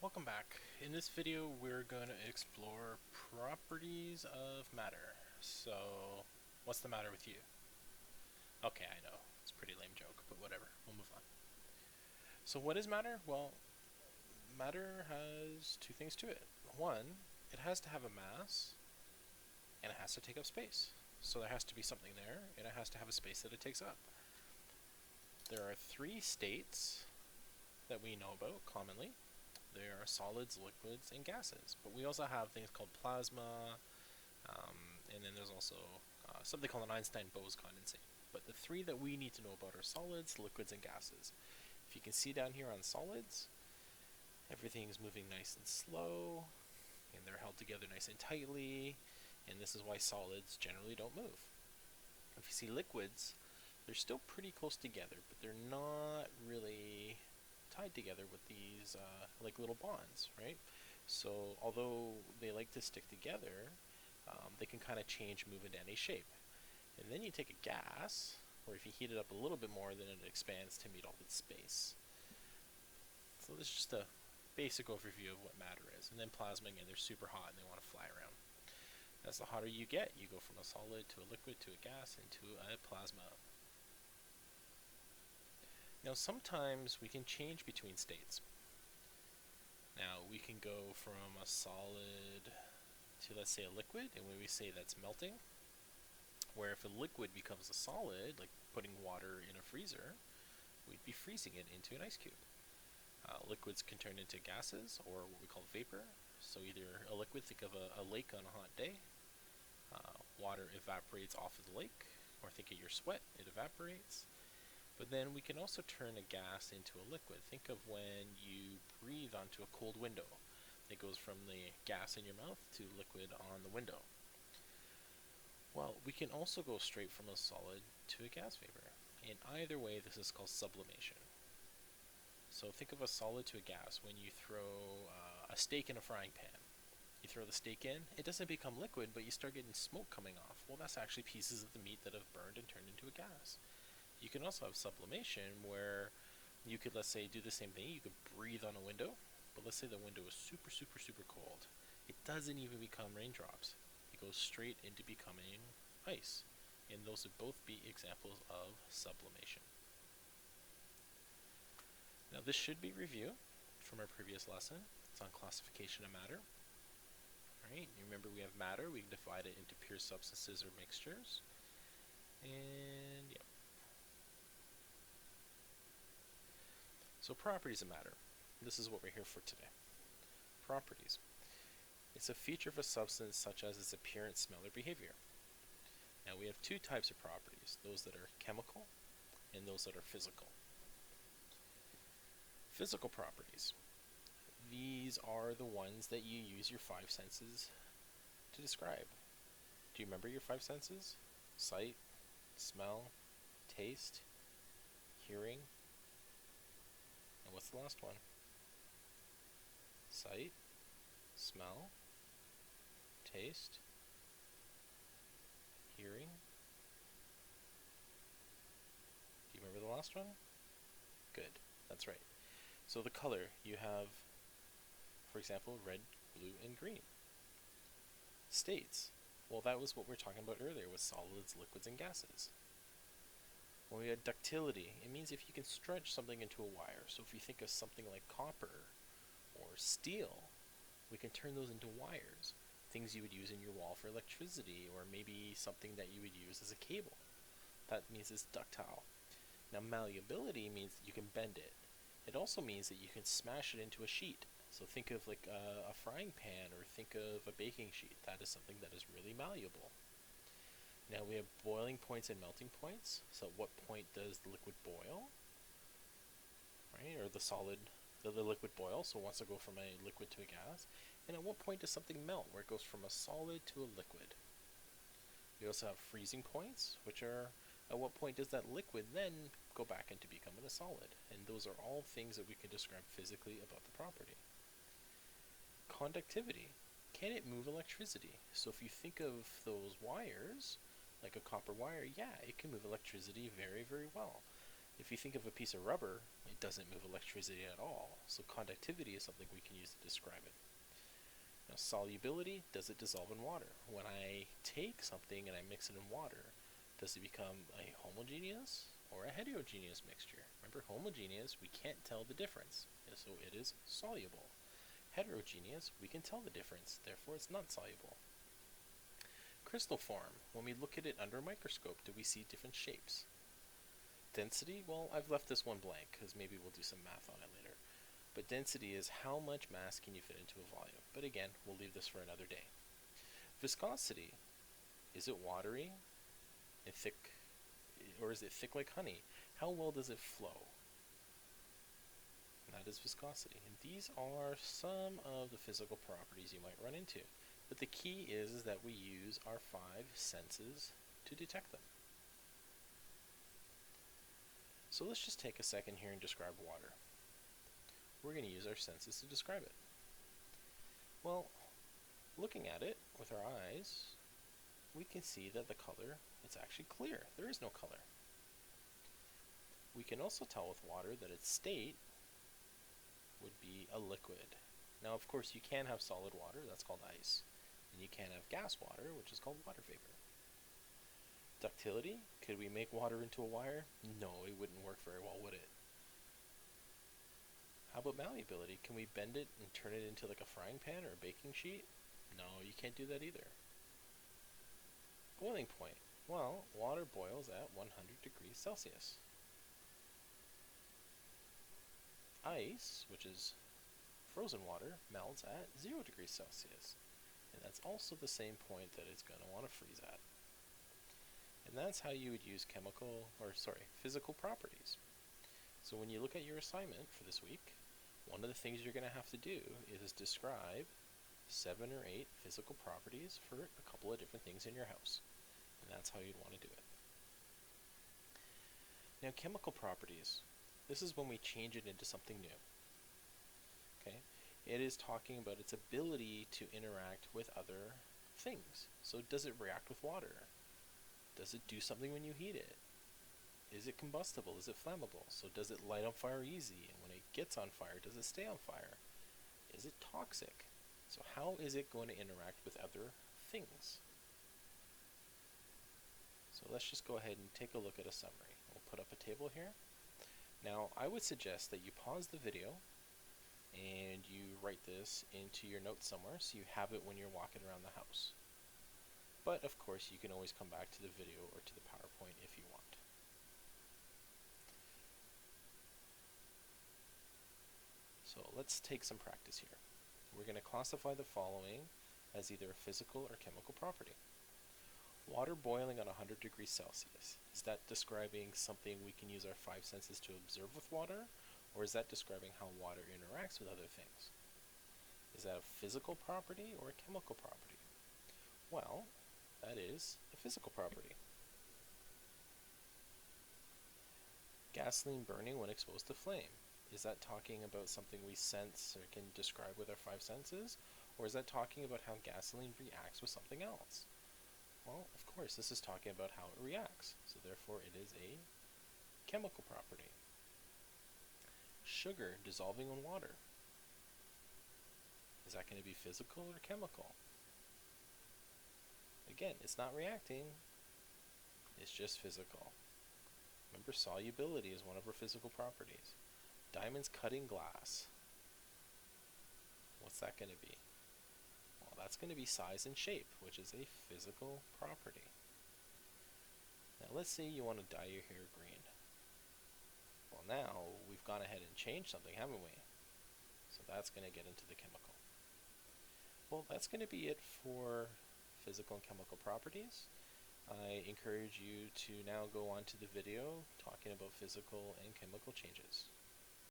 Welcome back. In this video, we're going to explore properties of matter. So, what's the matter with you? Okay, I know. It's a pretty lame joke, but whatever. We'll move on. So, what is matter? Well, matter has two things to it. One, it has to have a mass, and it has to take up space. So, there has to be something there, and it has to have a space that it takes up. There are three states that we know about commonly. There are solids, liquids, and gases. But we also have things called plasma, and then there's also something called an Einstein-Bose condensate. But the three that we need to know about are solids, liquids, and gases. If you can see down here on solids, everything's moving nice and slow, and they're held together nice and tightly, and this is why solids generally don't move. If you see liquids, they're still pretty close together, but they're not really tied together with these like little bonds, right? So although they like to stick together, they can kind of change, move into any shape. And then you take a gas, or if you heat it up a little bit more, then it expands to meet all its space. So this is just a basic overview of what matter is. And then plasma, again, they're super hot and they want to fly around. As the hotter you get, you go from a solid to a liquid to a gas into a plasma. Now sometimes we can change between states. Now we can go from a solid to, let's say, a liquid, and when we say that's melting, where if a liquid becomes a solid, like putting water in a freezer, we'd be freezing it into an ice cube. Liquids can turn into gases, or what we call vapor. So either a liquid, think of a lake on a hot day, water evaporates off of the lake, or think of your sweat, it evaporates. But then we can also turn a gas into a liquid. Think of when you breathe onto a cold window. It goes from the gas in your mouth to liquid on the window. Well, we can also go straight from a solid to a gas vapor. In either way, this is called sublimation. So think of a solid to a gas when you throw a steak in a frying pan. You throw the steak in, it doesn't become liquid, but you start getting smoke coming off. Well, that's actually pieces of the meat that have burned and turned into a gas. You can also have sublimation where you could, let's say, do the same thing. You could breathe on a window, but let's say the window is super, super, super cold. It doesn't even become raindrops. It goes straight into becoming ice. And those would both be examples of sublimation. Now this should be review from our previous lesson. It's on classification of matter. Right? You remember we have matter. We can divide it into pure substances or mixtures. And yeah. So properties of matter. This is what we're here for today. Properties. It's a feature of a substance such as its appearance, smell, or behavior. Now we have two types of properties, those that are chemical and those that are physical. Physical properties. These are the ones that you use your five senses to describe. Do you remember your five senses? Sight, smell, taste, hearing, and what's the last one? Sight, smell, taste, hearing. Do you remember the last one? Good, that's right. So the color, you have, for example, red, blue, and green. States, well, that was what we were talking about earlier with solids, liquids, and gases. When we had ductility, it means if you can stretch something into a wire. So if you think of something like copper or steel, we can turn those into wires. Things you would use in your wall for electricity, or maybe something that you would use as a cable. That means it's ductile. Now malleability means you can bend it. It also means that you can smash it into a sheet. So think of like a frying pan, or think of a baking sheet. That is something that is really malleable. Now we have boiling points and melting points. So at what point does the liquid boil? Right? Or the liquid boil, so it wants to go from a liquid to a gas. And at what point does something melt, where it goes from a solid to a liquid? We also have freezing points, which are at what point does that liquid then go back into becoming a solid? And those are all things that we can describe physically about the property. Conductivity. Can it move electricity? So if you think of those wires, like a copper wire, yeah, it can move electricity very, very well. If you think of a piece of rubber, it doesn't move electricity at all. So conductivity is something we can use to describe it. Now, solubility, does it dissolve in water? When I take something and I mix it in water, does it become a homogeneous or a heterogeneous mixture? Remember, homogeneous, we can't tell the difference, so it is soluble. Heterogeneous, we can tell the difference, therefore it's not soluble. Crystal form, when we look at it under a microscope, do we see different shapes? Density, well, I've left this one blank because maybe we'll do some math on it later. But density is how much mass can you fit into a volume. But again, we'll leave this for another day. Viscosity, is it watery and thick, or is it thick like honey? How well does it flow? And that is viscosity. And these are some of the physical properties you might run into. But the key is that we use our 5 senses to detect them. So let's just take a second here and describe water. We're going to use our senses to describe it. Well, looking at it with our eyes, we can see that the color, it's actually clear. There is no color. We can also tell with water that its state would be a liquid. Now, of course, you can have solid water, that's called ice. And you can have gas water, which is called water vapor. Ductility, could we make water into a wire? No, it wouldn't work very well, would it? How about malleability? Can we bend it and turn it into like a frying pan or a baking sheet? No, you can't do that either. Boiling point. Well, water boils at 100 degrees Celsius. Ice, which is frozen water, melts at 0 degrees Celsius. And that's also the same point that it's going to want to freeze at. And that's how you would use physical properties. So when you look at your assignment for this week, one of the things you're going to have to do is describe 7 or 8 physical properties for a couple of different things in your house. And that's how you'd want to do it. Now, chemical properties. This is when we change it into something new. Okay? It is talking about its ability to interact with other things. So does it react with water? Does it do something when you heat it? Is it combustible? Is it flammable? So does it light on fire easy? And when it gets on fire, does it stay on fire? Is it toxic? So how is it going to interact with other things? So let's just go ahead and take a look at a summary. We'll put up a table here. Now, I would suggest that you pause the video and you write this into your notes somewhere so you have it when you're walking around the house. But of course, you can always come back to the video or to the PowerPoint if you want. So let's take some practice here. We're going to classify the following as either a physical or chemical property. Water boiling at 100 degrees Celsius. Is that describing something we can use our 5 senses to observe with water? Or is that describing how water interacts with other things? Is that a physical property or a chemical property? Well, that is a physical property. Gasoline burning when exposed to flame. Is that talking about something we sense or can describe with our 5 senses? Or is that talking about how gasoline reacts with something else? Well, of course, this is talking about how it reacts. So therefore, it is a chemical property. Sugar dissolving in water. Is that going to be physical or chemical? Again, it's not reacting. It's just physical. Remember, solubility is one of our physical properties. Diamonds cutting glass. What's that going to be? Well, that's going to be size and shape, which is a physical property. Now, let's say you want to dye your hair green. Well, now we've gone ahead and changed something, haven't we? So that's going to get into the chemical. Well, that's going to be it for physical and chemical properties. I encourage you to now go on to the video talking about physical and chemical changes.